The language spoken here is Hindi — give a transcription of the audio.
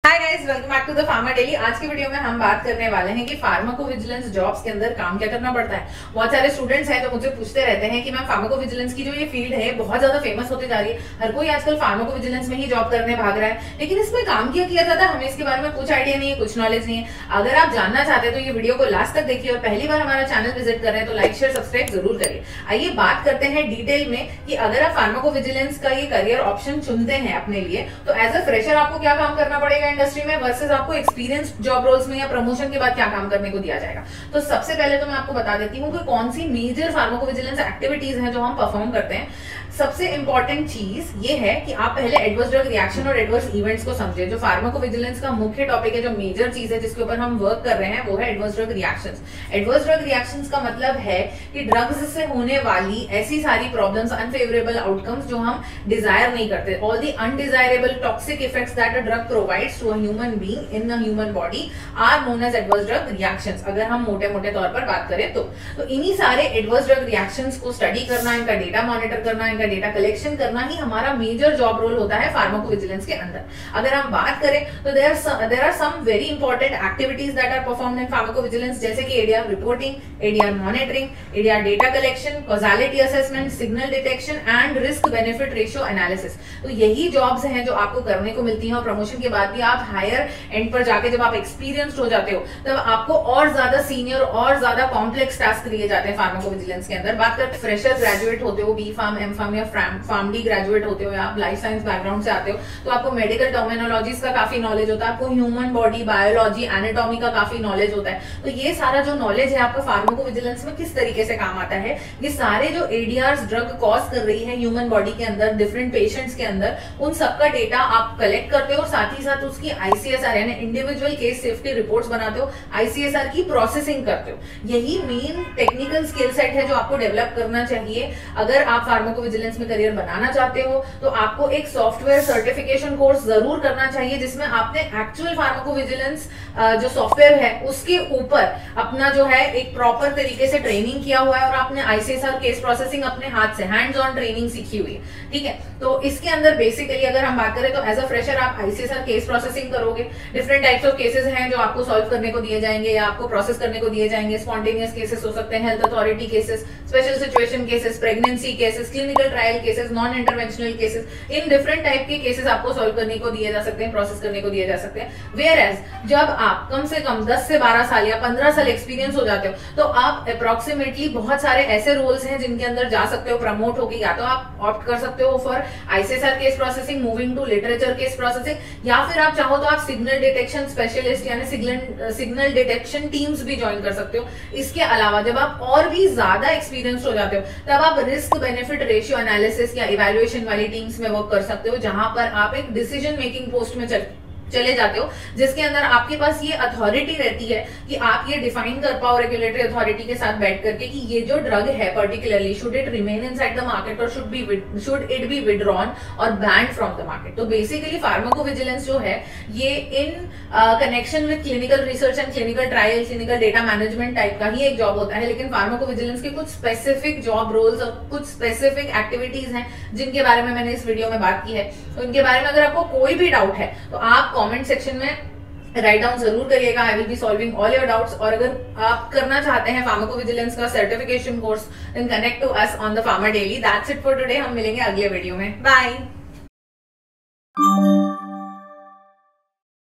Hi guys, welcome back to the Pharma Daily. आज की वीडियो में हम बात करने वाले हैं कि फार्माकोविजिलेंस जॉब्स के अंदर काम क्या करना पड़ता है। बहुत सारे स्टूडेंट्स हैं जो मुझे पूछते रहते हैं कि मैम फार्माकोविजिलेंस की जो ये फील्ड है बहुत ज्यादा फेमस होती जा रही है, हर कोई आजकल फार्माकोविजिलेंस में ही जॉब करने भाग रहा है, लेकिन इसमें काम क्या किया जाता है हमें इसके बारे में कुछ आइडिया नहीं है, कुछ नॉलेज नहीं है। अगर आप जानना चाहते हैं तो ये वीडियो को लास्ट तक देखिए और पहली बार हमारा चैनल विजिट कर रहे हैं तो लाइक शेयर सब्सक्राइब जरूर करिए। आइए बात करते हैं डिटेल में कि अगर आप फार्माकोविजिलेंस का ये करियर ऑप्शन चुनते हैं अपने लिए तो एज अ फ्रेशर आपको क्या काम करना पड़ेगा इंडस्ट्री में वर्सेस आपको एक्सपीरियंस जॉब रोल्स में या प्रमोशन के बाद क्या काम करने को दिया जाएगा। तो सबसे पहले तो मैं आपको बता देती हूँ कि कौन सी मेजर फार्माकोविजिलेंस एक्टिविटीज हैं जो हम परफॉर्म करते हैं। सबसे इंपॉर्टेंट चीज ये है कि आप पहले एडवर्स ड्रग रिएक्शन और एडवर्स इवेंट्स को समझे। जो फार्माकोविजिलेंस का मुख्य टॉपिक है, जो मेजर चीज है जिसके ऊपर हम वर्क कर रहे हैं, वो है adverse drug reactions. Adverse drug reactions का मतलब है कि ड्रग्स से होने वाली ऐसी सारी प्रॉब्लम्स, अनफेवरेबल आउटकम्स जो हम डिजायर नहीं करते, all the undesirable toxic effects that a drug provides to a human being in a human body are known as adverse drug reactions. अगर हम मोटे मोटे तौर पर बात करें तो इन्हीं सारे एडवर्स ड्रग रिएक्शंस को स्टडी करना, इनका डेटा मॉनिटर करना, इनका डेटा कलेक्शन करना ही हमारा मेजर जॉब रोल होता है फार्माकोविजिलेंस के अंदर। अगर हम बात करें तो there are some very important activities that are performed in pharmacovigilance, जैसे कि ADR reporting, ADR monitoring, ADR data collection, causality assessment, signal detection and risk benefit ratio analysis. तो यही जॉब्स हैं जो आपको करने को मिलती हैं और प्रमोशन के बाद भी आप हायर एंड पर जाके जब आप एक्सपीरियंस्ड हो जाते हो तब आपको और ज्यादा सीनियर और ज्यादा कॉम्प्लेक्स टास्क दिए जाते हैं फार्माकोविजिलेंस के अंदर। बात करते फ्रेशर ग्रेजुएट होते हो, बी फार्म, एम फार्म या फार्मडी ग्रेजुएट होते हो या आप लाइफ साइंस बैकग्राउंड से आते हो तो आपको मेडिकल टर्मिनोलॉजीज का काफी नॉलेज होता है, आपको ह्यूमन बॉडी बायोलॉजी एनाटॉमी का काफी नॉलेज होता है। तो ये सारा जो नॉलेज है आपका फार्माकोविजिलेंस में किस तरीके से काम आता है, ये सारे जो एडीआर्स ड्रग कॉज कर रही है ह्यूमन बॉडी के अंदर डिफरेंट पेशेंट्स के अंदर, उन सबका डेटा आप कलेक्ट करते हो, साथ ही साथ उसकी आईसीएसआर यानी इंडिविजुअल केस सेफ्टी रिपोर्ट्स बनाते हो, आईसीएसआर की प्रोसेसिंग करते हो। यही मेन टेक्निकल स्किल सेट है जो आपको डेवलप करना चाहिए अगर आप फार्माकोविजिलेंस में करियर बनाना चाहते हो। तो आपको एक सॉफ्टवेयर सर्टिफिकेशन कोर्स जरूर करना चाहिए जिसमें आपने एक्चुअल फार्माकोविजिलेंस जो सॉफ्टवेयर है उसके ऊपर अपना जो है एक प्रॉपर तरीके से ट्रेनिंग किया हुआ है और आपने आईसीएसआर केस प्रोसेसिंग अपने हाथ से हैंड्स ऑन ट्रेनिंग सीखी हुई है। ठीक है, तो इसके अंदर बेसिकली अगर हम बात करें तो एज अ फ्रेशर आप आईसीएसआर केस प्रोसेसिंग करोगे। डिफरेंट टाइप्स ऑफ केसेस हैं जो आपको सॉल्व करने को दिए जाएंगे या आपको प्रोसेस करने को दिए जाएंगे। स्पॉन्टेनियस केसेस हो सकते हैं, health authority cases, special situation cases, pregnancy cases, clinical trial cases, non interventional cases, in different type के केसेस आपको सॉल्व करने को दिए जा सकते हैं, प्रोसेस करने को दिए जा सकते हैं। वेयर एज जब आप कम से कम 10 से 12 साल या 15 साल एक्सपीरियंस हो जाते हो तो आप अप्रोक्सीमेटली बहुत सारे ऐसे रोल्स हैं जिनके अंदर जा सकते हो प्रमोट होकर। या तो आप ऑप्ट कर सकते हो for ICSR case processing, moving to literature case processing, या फिर आप चाहो तो आप सिग्नल डिटेक्शन स्पेशलिस्ट यानी सिग्नल डिटेक्शन टीम्स भी ज्वाइन कर सकते हो। इसके अलावा जब आप और भी ज्यादा एक्सपीरियंस हो जाते हो तब आप रिस्क बेनिफिट रेशियो एनालिसिस या इवैल्यूएशन वाली टीम्स में वर्क कर सकते हो, जहां पर आप एक डिसीजन मेकिंग पोस्ट में चले जाते हो जिसके अंदर आपके पास ये अथॉरिटी रहती है कि आप ये डिफाइन कर पाओ रेगुलेटरी अथॉरिटी के साथ बैठ करके कि ये जो ड्रग है particularly should it remain inside the market और शुड इट बी विड्रॉन और बैंड फ्रॉम द मार्केट। तो बेसिकली फार्माकोविजिलेंस जो है ये in connection with clinical research and clinical trial, clinical data management type का ही एक जॉब होता है, लेकिन फार्माकोविजिलेंस के कुछ स्पेसिफिक जॉब रोल्स और कुछ स्पेसिफिक एक्टिविटीज हैं जिनके बारे में मैंने इस वीडियो में बात की है। तो इनके बारे में अगर आपको कोई भी डाउट है तो आप कमेंट सेक्शन में राइट डाउन जरूर करिएगा। I will be solving all your doubts. और अगर आप करना चाहते हैं फार्माकोविजिलेंस का certification course then connect to us on the Pharma Daily. That's it for today. हम मिलेंगे अगले वीडियो में। बाय।